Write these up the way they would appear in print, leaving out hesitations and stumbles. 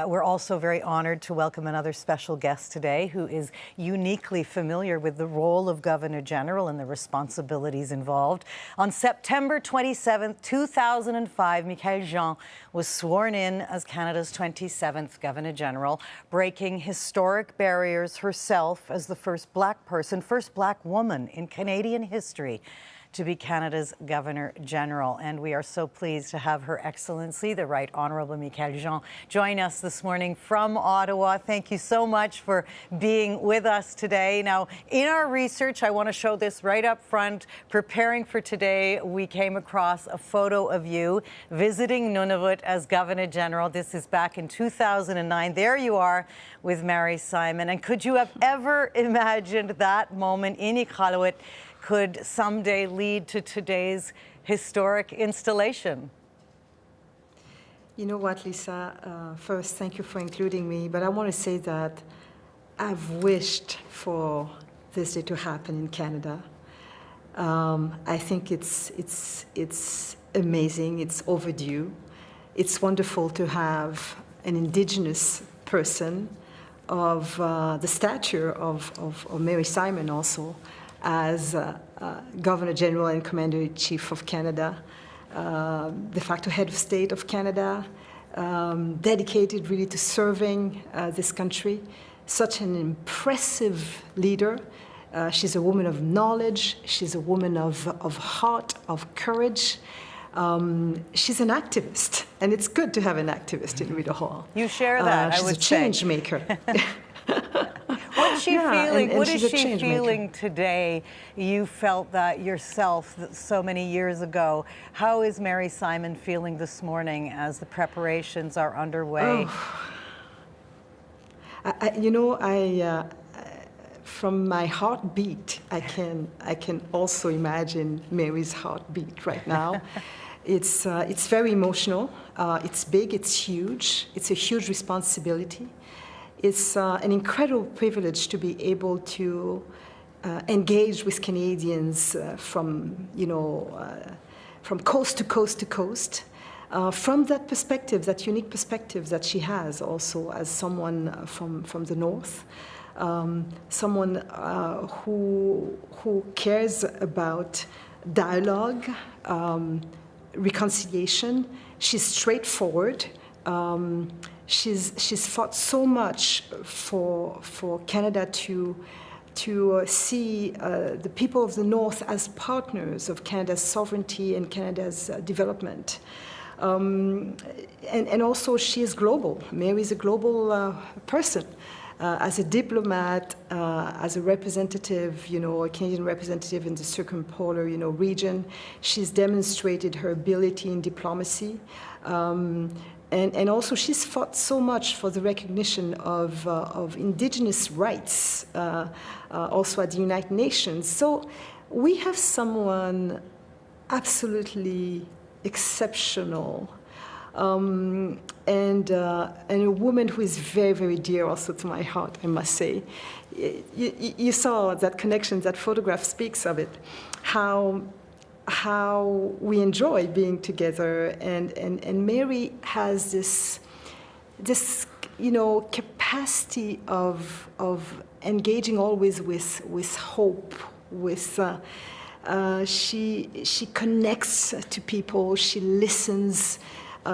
We're also very honored to welcome another special guest today who is uniquely familiar with the role of Governor General and the responsibilities involved. On September 27, 2005, Michaëlle Jean was sworn in as Canada's 27th Governor General, breaking historic barriers herself as the first Black person, first Black woman in Canadian history to be Canada's Governor General. And we are so pleased to have Her Excellency, the Right Honourable Michaëlle Jean, join us this morning from Ottawa. Thank you so much for being with us today. Now, in our research, I want to show this right up front. Preparing for today, we came across a photo of you visiting Nunavut as Governor General. This is back in 2009. There you are with Mary Simon. And could you have ever imagined that moment in Iqaluit could someday lead to today's historic installation? You know what, Lisa? First, thank you for including me, but I want to say that I've wished for this day to happen in Canada. I think it's amazing, it's overdue. It's wonderful to have an Indigenous person of the stature of Mary Simon also, as Governor General and Commander-in-Chief of Canada, de facto head of state of Canada, dedicated really to serving this country. Such an impressive leader. She's a woman of knowledge. She's a woman of heart, of courage. She's an activist, and it's good to have an activist in Rideau Hall. You share that, I would say. She's a change maker. What's she feeling? And what is she feeling maker today? You felt that yourself so many years ago. How is Mary Simon feeling this morning as the preparations are underway? Oh. From my heartbeat, I can also imagine Mary's heartbeat right now. It's very emotional. It's big. It's huge. It's a huge responsibility. It's an incredible privilege to be able to engage with Canadians from coast to coast to coast. From that perspective, that unique perspective that she has also as someone from the North, someone who cares about dialogue, reconciliation. She's straightforward. She's fought so much for Canada to see the people of the North as partners of Canada's sovereignty and Canada's development. And also she is global. Mary is a global person. As a diplomat, as a representative, a Canadian representative in the circumpolar, region, she's demonstrated her ability in diplomacy. And also she's fought so much for the recognition of Indigenous rights, also at the United Nations. So we have someone absolutely exceptional, and a woman who is very, very dear also to my heart, I must say. You saw that connection, that photograph speaks of it, how we enjoy being together, and Mary has this capacity of engaging always with hope, with she connects to people, she listens.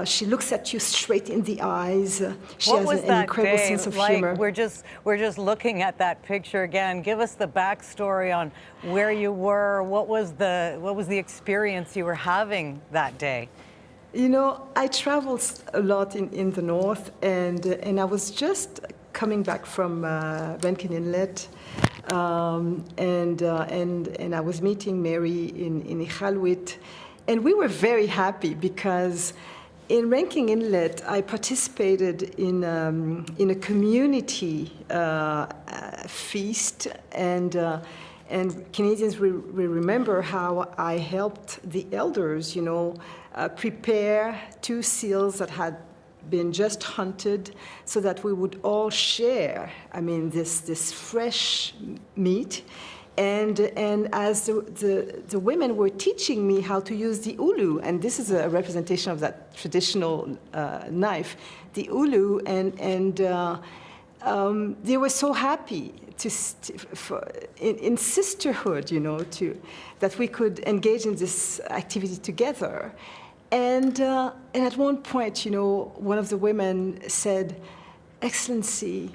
She looks at you straight in the eyes. She has an incredible sense of humor. We're just looking at that picture again. Give us the backstory on where you were. What was the experience you were having that day? I traveled a lot in the North, and I was just coming back from Rankin Inlet, and I was meeting Mary in Iqaluit, and we were very happy because in Rankin Inlet, I participated in a community feast, and Canadians will remember how I helped the elders, prepare 2 seals that had been just hunted, so that we would all share. This fresh meat. And as the women were teaching me how to use the ulu, and this is a representation of that traditional knife, the ulu, and they were so happy in sisterhood, you know, that we could engage in this activity together. And at one point, you know, one of the women said, "Excellency,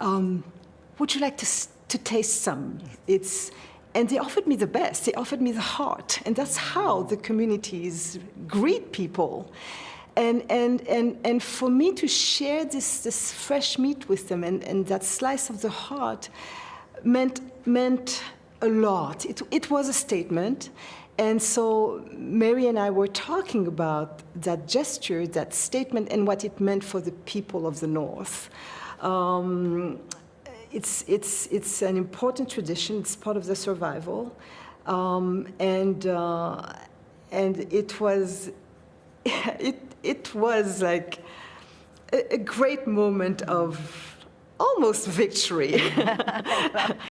would you like to taste some?" And they offered me the best. They offered me the heart, and that's how the communities greet people. And for me to share this fresh meat with them and that slice of the heart meant a lot. It was a statement. And so Mary and I were talking about that gesture, that statement, and what it meant for the people of the North. It's an important tradition. It's part of the survival, and it was it was like a great moment of almost victory.